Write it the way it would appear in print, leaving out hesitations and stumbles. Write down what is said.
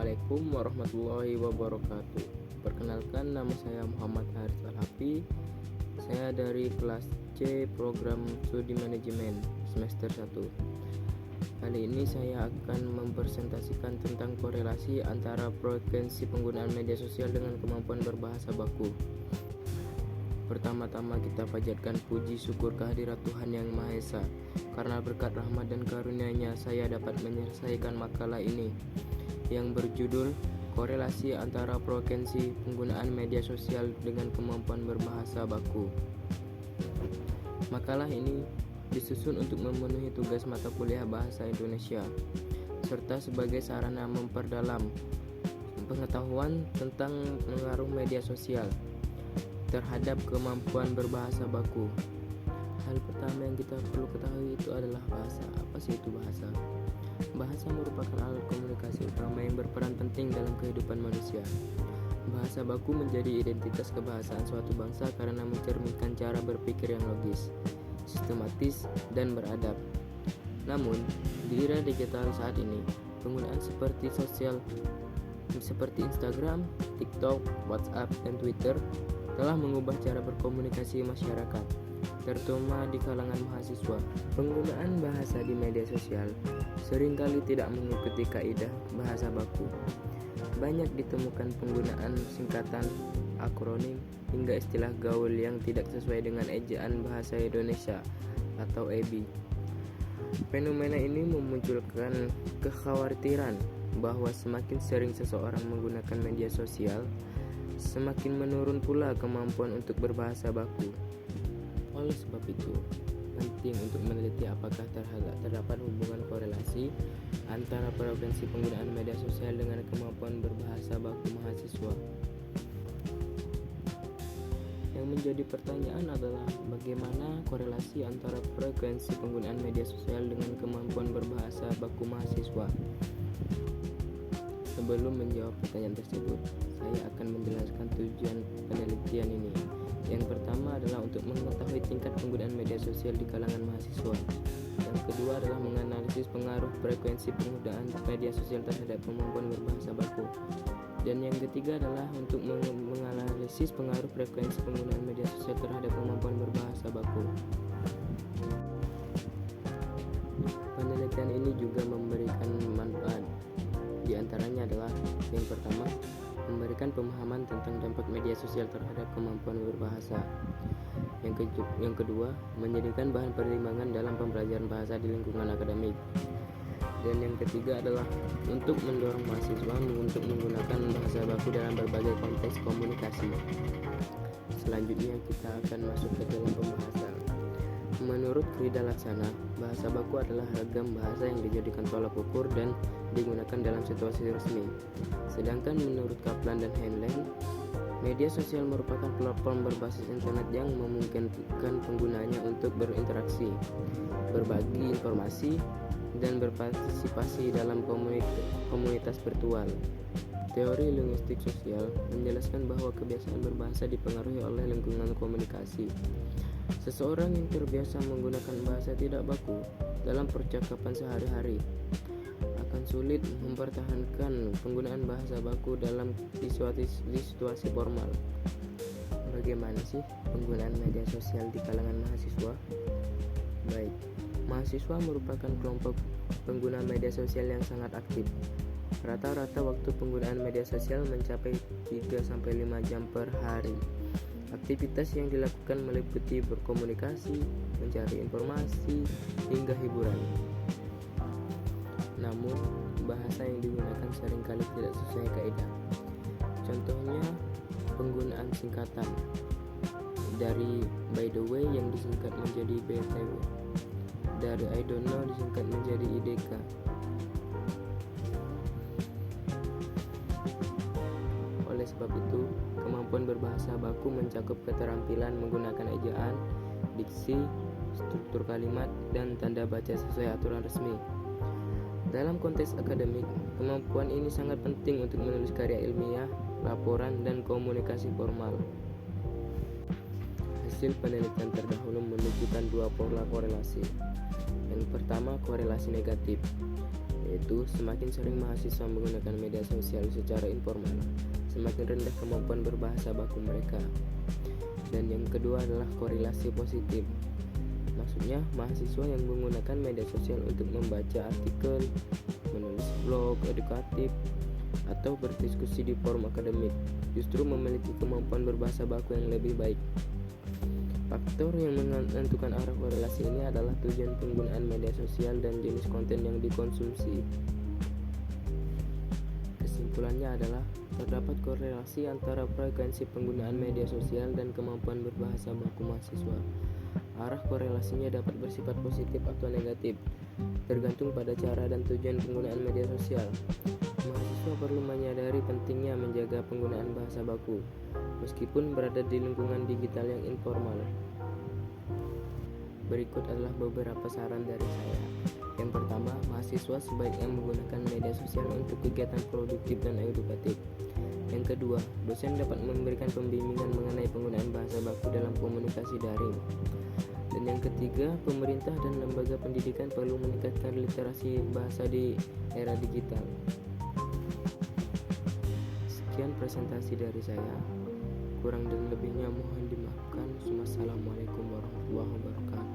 Assalamualaikum warahmatullahi wabarakatuh. Perkenalkan, nama saya Muhammad Haris Al-Hafi. Saya dari kelas C Program Studi Manajemen semester 1. Kali ini saya akan mempresentasikan tentang korelasi antara frekuensi penggunaan media sosial dengan kemampuan berbahasa baku. Pertama-tama kita panjatkan puji syukur kehadirat Tuhan Yang Maha Esa. Karena berkat rahmat dan karunia-Nya saya dapat menyelesaikan makalah ini yang berjudul Korelasi Antara Frekuensi Penggunaan Media Sosial dengan Kemampuan Berbahasa Baku. Makalah ini disusun untuk memenuhi tugas mata kuliah Bahasa Indonesia serta sebagai sarana memperdalam pengetahuan tentang pengaruh media sosial terhadap kemampuan berbahasa baku. Hal pertama yang kita perlu ketahui itu adalah bahasa. Apa sih itu bahasa? Bahasa merupakan alat komunikasi utama yang berperan penting dalam kehidupan manusia. Bahasa baku menjadi identitas kebahasaan suatu bangsa karena mencerminkan cara berpikir yang logis, sistematis, dan beradab. Namun, di era digital saat ini, penggunaan seperti Instagram, TikTok, WhatsApp, dan Twitter telah mengubah cara berkomunikasi masyarakat, terutama di kalangan mahasiswa. Penggunaan bahasa di media sosial seringkali tidak mengikuti kaidah bahasa baku. Banyak ditemukan penggunaan singkatan, akronim, hingga istilah gaul yang tidak sesuai dengan ejaan bahasa Indonesia atau EBI. Fenomena ini memunculkan kekhawatiran bahwa semakin sering seseorang menggunakan media sosial, semakin menurun pula kemampuan untuk berbahasa baku. Oleh sebab itu, penting untuk meneliti apakah terdapat hubungan korelasi antara frekuensi penggunaan media sosial dengan kemampuan berbahasa baku mahasiswa. Yang menjadi pertanyaan adalah bagaimana korelasi antara frekuensi penggunaan media sosial dengan kemampuan berbahasa baku mahasiswa. Sebelum menjawab pertanyaan tersebut, saya akan menjelaskan tujuan penelitian ini. Yang pertama adalah untuk mengetahui tingkat penggunaan media sosial di kalangan mahasiswa. Yang kedua adalah menganalisis pengaruh frekuensi penggunaan media sosial terhadap kemampuan berbahasa baku. Dan yang ketiga adalah untuk menganalisis pengaruh frekuensi penggunaan media sosial terhadap kemampuan berbahasa baku. Penelitian ini juga memberikan manfaat. Di antaranya adalah yang pertama, memberikan pemahaman tentang dampak media sosial terhadap kemampuan berbahasa. Yang kedua, menjadikan bahan pertimbangan dalam pembelajaran bahasa di lingkungan akademik. Dan yang ketiga adalah untuk mendorong mahasiswa untuk menggunakan bahasa baku dalam berbagai konteks komunikasi. Selanjutnya kita akan masuk ke dalam pembahasan. Menurut Frida Laksana, bahasa baku adalah ragam bahasa yang dijadikan tolak ukur dan digunakan dalam situasi resmi. Sedangkan menurut Kaplan dan Heinlein, media sosial merupakan platform berbasis internet yang memungkinkan penggunanya untuk berinteraksi, berbagi informasi, dan berpartisipasi dalam komunitas virtual. Teori linguistik sosial menjelaskan bahwa kebiasaan berbahasa dipengaruhi oleh lingkungan komunikasi. Seseorang yang terbiasa menggunakan bahasa tidak baku dalam percakapan sehari-hari akan sulit mempertahankan penggunaan bahasa baku dalam situasi formal. Bagaimana sih penggunaan media sosial di kalangan mahasiswa? Baik, mahasiswa merupakan kelompok pengguna media sosial yang sangat aktif. Rata-rata waktu penggunaan media sosial mencapai 3-5 jam per hari. Aktivitas yang dilakukan meliputi berkomunikasi, mencari informasi, hingga hiburan. Namun, bahasa yang digunakan seringkali tidak sesuai kaidah. Contohnya, penggunaan singkatan dari by the way yang disingkat menjadi BTW, dari I don't know disingkat menjadi IDK. Oleh sebab itu, kemampuan berbahasa baku mencakup keterampilan menggunakan ejaan, diksi, struktur kalimat, dan tanda baca sesuai aturan resmi. Dalam konteks akademik, kemampuan ini sangat penting untuk menulis karya ilmiah, laporan, dan komunikasi formal. Hasil penelitian terdahulu menunjukkan dua pola korelasi. Yang pertama, korelasi negatif, yaitu semakin sering mahasiswa menggunakan media sosial secara informal, semakin rendah kemampuan berbahasa baku mereka. Dan yang kedua adalah korelasi positif. Maksudnya, mahasiswa yang menggunakan media sosial untuk membaca artikel, menulis blog edukatif, atau berdiskusi di forum akademik justru memiliki kemampuan berbahasa baku yang lebih baik. Faktor yang menentukan arah korelasi ini adalah tujuan penggunaan media sosial dan jenis konten yang dikonsumsi. Kesimpulannya adalah terdapat korelasi antara frekuensi penggunaan media sosial dan kemampuan berbahasa baku mahasiswa. Arah korelasinya dapat bersifat positif atau negatif, tergantung pada cara dan tujuan penggunaan media sosial. Mahasiswa perlu menyadari pentingnya menjaga penggunaan bahasa baku, meskipun berada di lingkungan digital yang informal. Berikut adalah beberapa saran dari saya. Yang pertama, mahasiswa sebaiknya menggunakan media sosial untuk kegiatan produktif dan edukatif. Yang kedua, dosen dapat memberikan pembimbingan mengenai penggunaan bahasa baku dalam komunikasi daring. Dan yang ketiga, pemerintah dan lembaga pendidikan perlu meningkatkan literasi bahasa di era digital. Sekian presentasi dari saya. Kurang dan lebihnya mohon dimaafkan. Wassalamualaikum warahmatullahi wabarakatuh.